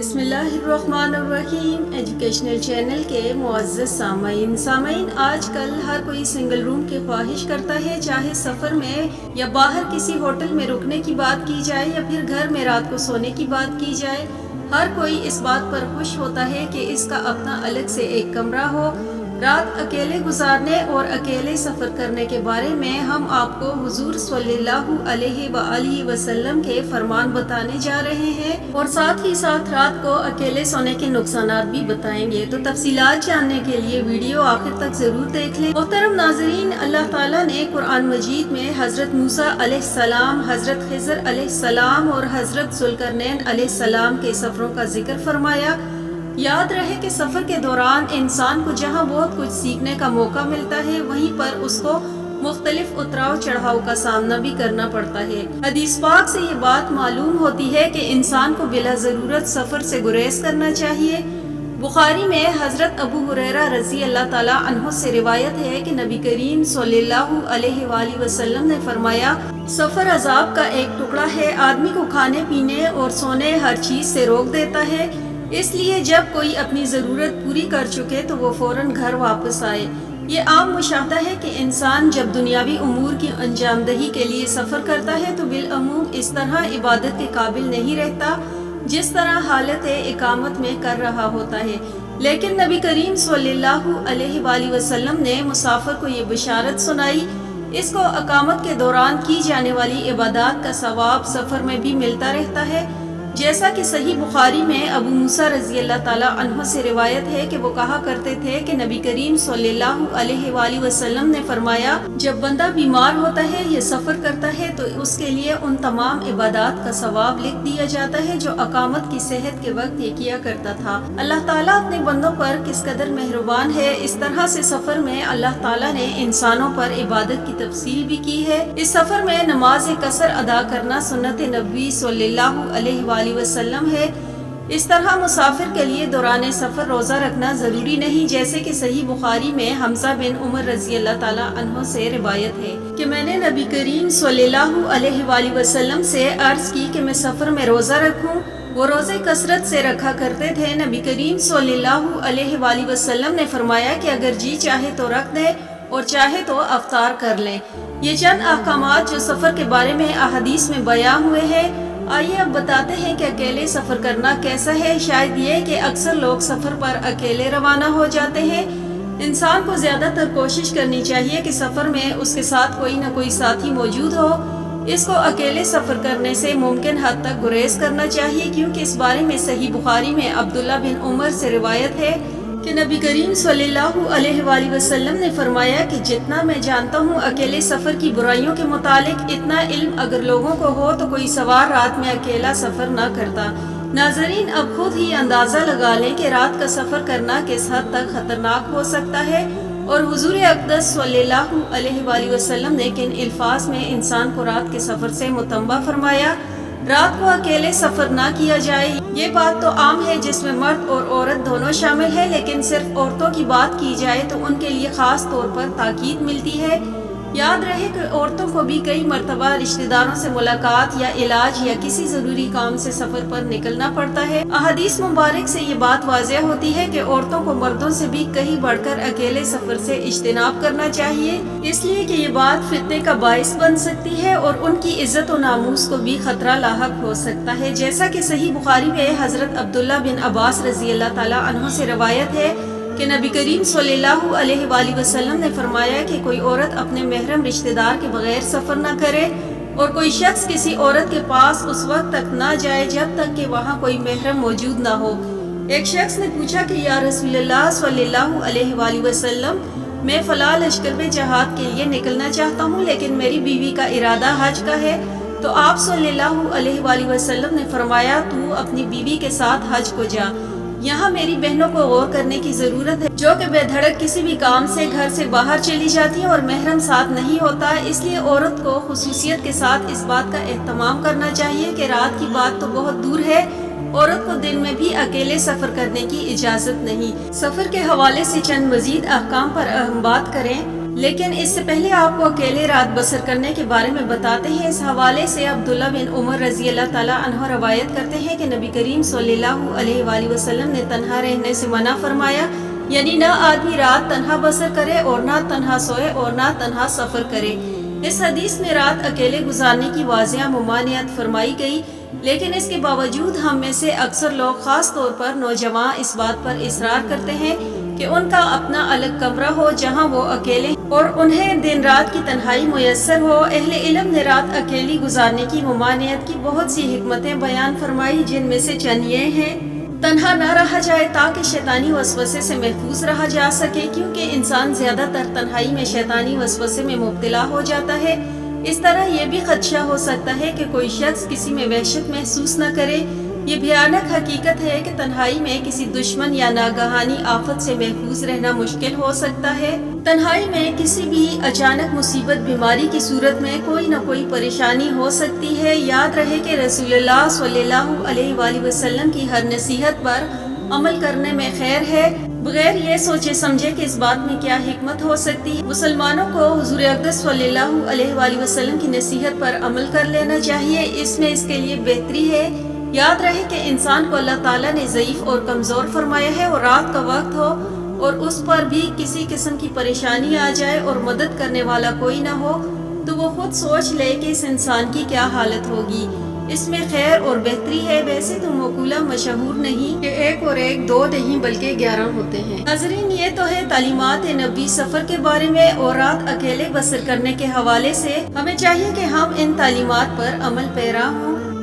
بسم اللہ الرحمن الرحیم ایجوکیشنل چینل کے معزز سامعین آج کل ہر کوئی سنگل روم کی خواہش کرتا ہے، چاہے سفر میں یا باہر کسی ہوٹل میں رکنے کی بات کی جائے یا پھر گھر میں رات کو سونے کی بات کی جائے، ہر کوئی اس بات پر خوش ہوتا ہے کہ اس کا اپنا الگ سے ایک کمرہ ہو۔ رات اکیلے گزارنے اور اکیلے سفر کرنے کے بارے میں ہم آپ کو حضور صلی اللہ علیہ وآلہ وسلم کے فرمان بتانے جا رہے ہیں اور ساتھ ہی ساتھ رات کو اکیلے سونے کے نقصانات بھی بتائیں گے، تو تفصیلات جاننے کے لیے ویڈیو آخر تک ضرور دیکھ لیں۔ محترم ناظرین، اللہ تعالیٰ نے قرآن مجید میں حضرت موسیٰ علیہ السلام، حضرت خضر علیہ السلام اور حضرت ذوالقرنین علیہ السلام کے سفروں کا ذکر فرمایا۔ یاد رہے کہ سفر کے دوران انسان کو جہاں بہت کچھ سیکھنے کا موقع ملتا ہے، وہیں پر اس کو مختلف اتراؤ چڑھاؤ کا سامنا بھی کرنا پڑتا ہے۔ حدیث پاک سے یہ بات معلوم ہوتی ہے کہ انسان کو بلا ضرورت سفر سے گریز کرنا چاہیے۔ بخاری میں حضرت ابو ہریرہ رضی اللہ تعالیٰ عنہ سے روایت ہے کہ نبی کریم صلی اللہ علیہ وآلہ وسلم نے فرمایا، سفر عذاب کا ایک ٹکڑا ہے، آدمی کو کھانے پینے اور سونے ہر چیز سے روک دیتا ہے، اس لیے جب کوئی اپنی ضرورت پوری کر چکے تو وہ فوراً گھر واپس آئے۔ یہ عام مشاہدہ ہے کہ انسان جب دنیاوی امور کی انجام دہی کے لیے سفر کرتا ہے تو بالعموم اس طرح عبادت کے قابل نہیں رہتا جس طرح حالت اقامت میں کر رہا ہوتا ہے، لیکن نبی کریم صلی اللہ علیہ وآلہ وسلم نے مسافر کو یہ بشارت سنائی، اس کو اقامت کے دوران کی جانے والی عبادات کا ثواب سفر میں بھی ملتا رہتا ہے، جیسا کہ صحیح بخاری میں ابو موسیٰ رضی اللہ تعالیٰ عنہ سے روایت ہے کہ وہ کہا کرتے تھے کہ نبی کریم صلی اللہ علیہ وآلہ وسلم نے فرمایا، جب بندہ بیمار ہوتا ہے یا سفر کرتا ہے تو اس کے لیے ان تمام عبادات کا ثواب لکھ دیا جاتا ہے جو اقامت کی صحت کے وقت یہ کیا کرتا تھا۔ اللہ تعالیٰ اپنے بندوں پر کس قدر مہربان ہے، اس طرح سے سفر میں اللہ تعالیٰ نے انسانوں پر عبادت کی تفصیل بھی کی ہے۔ اس سفر میں نماز قصر ادا کرنا سنت نبوی صلی اللہ علیہ وآلہ وسلم ہے۔ اس طرح مسافر کے لیے دوران سفر روزہ رکھنا ضروری نہیں، جیسے کہ صحیح بخاری میں حمزہ بن عمر رضی اللہ تعالیٰ عنہ سے روایت ہے کہ میں نے نبی کریم صلی اللہ علیہ وآلہ وسلم سے عرض کی کہ میں سفر میں روزہ رکھوں، وہ روزے کثرت سے رکھا کرتے تھے۔ نبی کریم صلی اللہ علیہ وآلہ وسلم نے فرمایا کہ اگر جی چاہے تو رکھ دے اور چاہے تو افطار کر لیں۔ یہ چند احکامات جو سفر کے بارے میں احادیث میں بیان ہوئے ہیں۔ آئیے اب بتاتے ہیں کہ اکیلے سفر کرنا کیسا ہے۔ شاید یہ کہ اکثر لوگ سفر پر اکیلے روانہ ہو جاتے ہیں۔ انسان کو زیادہ تر کوشش کرنی چاہیے کہ سفر میں اس کے ساتھ کوئی نہ کوئی ساتھی موجود ہو۔ اس کو اکیلے سفر کرنے سے ممکن حد تک گریز کرنا چاہیے، کیونکہ اس بارے میں صحیح بخاری میں عبداللہ بن عمر سے روایت ہے کہ نبی کریم صلی اللہ علیہ وآلہ وسلم نے فرمایا کہ جتنا میں جانتا ہوں اکیلے سفر کی برائیوں کے متعلق، اتنا علم اگر لوگوں کو ہو تو کوئی سوار رات میں اکیلا سفر نہ کرتا۔ ناظرین، اب خود ہی اندازہ لگا لیں کہ رات کا سفر کرنا کس حد تک خطرناک ہو سکتا ہے اور حضور اقدس صلی اللہ علیہ وآلہ وسلم نے کن الفاظ میں انسان کو رات کے سفر سے متنبہ فرمایا۔ رات کو اکیلے سفر نہ کیا جائے، یہ بات تو عام ہے جس میں مرد اور عورت دونوں شامل ہیں، لیکن صرف عورتوں کی بات کی جائے تو ان کے لیے خاص طور پر تاکید ملتی ہے۔ یاد رہے کہ عورتوں کو بھی کئی مرتبہ رشتہ داروں سے ملاقات یا علاج یا کسی ضروری کام سے سفر پر نکلنا پڑتا ہے۔ احادیث مبارک سے یہ بات واضح ہوتی ہے کہ عورتوں کو مردوں سے بھی کہیں بڑھ کر اکیلے سفر سے اجتناب کرنا چاہیے، اس لیے کہ یہ بات فتنے کا باعث بن سکتی ہے اور ان کی عزت و ناموس کو بھی خطرہ لاحق ہو سکتا ہے، جیسا کہ صحیح بخاری میں حضرت عبداللہ بن عباس رضی اللہ تعالیٰ عنہ سے روایت ہے کہ نبی کریم صلی اللہ علیہ وآلہ وسلم نے فرمایا کہ کوئی عورت اپنے محرم رشتہ دار کے بغیر سفر نہ کرے اور کوئی شخص کسی عورت کے پاس اس وقت تک نہ جائے جب تک کہ وہاں کوئی محرم موجود نہ ہو۔ ایک شخص نے پوچھا کہ یا رسول اللہ صلی اللہ علیہ وآلہ وسلم، میں فلاں لشکر میں جہاد کے لیے نکلنا چاہتا ہوں لیکن میری بیوی کا ارادہ حج کا ہے، تو آپ صلی اللہ علیہ وآلہ وسلم نے فرمایا، تو اپنی بیوی کے ساتھ حج کو جا۔ یہاں میری بہنوں کو غور کرنے کی ضرورت ہے جو کہ بے دھڑک کسی بھی کام سے گھر سے باہر چلی جاتی ہیں اور محرم ساتھ نہیں ہوتا، اس لیے عورت کو خصوصیت کے ساتھ اس بات کا اہتمام کرنا چاہیے کہ رات کی بات تو بہت دور ہے، عورت کو دن میں بھی اکیلے سفر کرنے کی اجازت نہیں۔ سفر کے حوالے سے چند مزید احکام پر اہم بات کریں لیکن اس سے پہلے آپ کو اکیلے رات بسر کرنے کے بارے میں بتاتے ہیں۔ اس حوالے سے عبداللہ بن عمر رضی اللہ تعالیٰ عنہ روایت کرتے ہیں کہ نبی کریم صلی اللہ علیہ وآلہ وسلم نے تنہا رہنے سے منع فرمایا، یعنی نہ آدمی رات تنہا بسر کرے اور نہ تنہا سوئے اور نہ تنہا سفر کرے۔ اس حدیث میں رات اکیلے گزارنے کی واضح ممانعت فرمائی گئی، لیکن اس کے باوجود ہم میں سے اکثر لوگ خاص طور پر نوجوان اس بات پر اصرار کرتے ہیں کہ ان کا اپنا الگ کمرہ ہو جہاں وہ اکیلے اور انہیں دن رات کی تنہائی میسر ہو۔ اہل علم نے رات اکیلی گزارنے کی ممانعت کی بہت سی حکمتیں بیان فرمائی، جن میں سے چند یہ ہیں: تنہا نہ رہا جائے تاکہ شیطانی وسوسے سے محفوظ رہا جا سکے، کیونکہ انسان زیادہ تر تنہائی میں شیطانی وسوسے میں مبتلا ہو جاتا ہے۔ اس طرح یہ بھی خدشہ ہو سکتا ہے کہ کوئی شخص کسی میں وحشت محسوس نہ کرے۔ یہ بھیانک حقیقت ہے کہ تنہائی میں کسی دشمن یا ناگہانی آفت سے محفوظ رہنا مشکل ہو سکتا ہے۔ تنہائی میں کسی بھی اچانک مصیبت بیماری کی صورت میں کوئی نہ کوئی پریشانی ہو سکتی ہے۔ یاد رہے کہ رسول اللہ صلی اللہ علیہ وآلہ وسلم کی ہر نصیحت پر عمل کرنے میں خیر ہے، بغیر یہ سوچے سمجھے کہ اس بات میں کیا حکمت ہو سکتی ہے۔ مسلمانوں کو حضور اقدس صلی اللہ علیہ وآلہ وسلم کی نصیحت پر عمل کر لینا چاہیے، اس میں اس کے لیے بہتری ہے۔ یاد رہے کہ انسان کو اللہ تعالیٰ نے ضعیف اور کمزور فرمایا ہے، اور رات کا وقت ہو اور اس پر بھی کسی قسم کی پریشانی آ جائے اور مدد کرنے والا کوئی نہ ہو تو وہ خود سوچ لے کہ اس انسان کی کیا حالت ہوگی۔ اس میں خیر اور بہتری ہے۔ ویسے تو مقولہ مشہور نہیں کہ 1 اور 1 2 نہیں بلکہ 11 ہوتے ہیں۔ ناظرین، یہ تو ہے تعلیمات نبی سفر کے بارے میں، اور رات اکیلے بسر کرنے کے حوالے سے ہمیں چاہیے کہ ہم ان تعلیمات پر عمل پیرا ہوں۔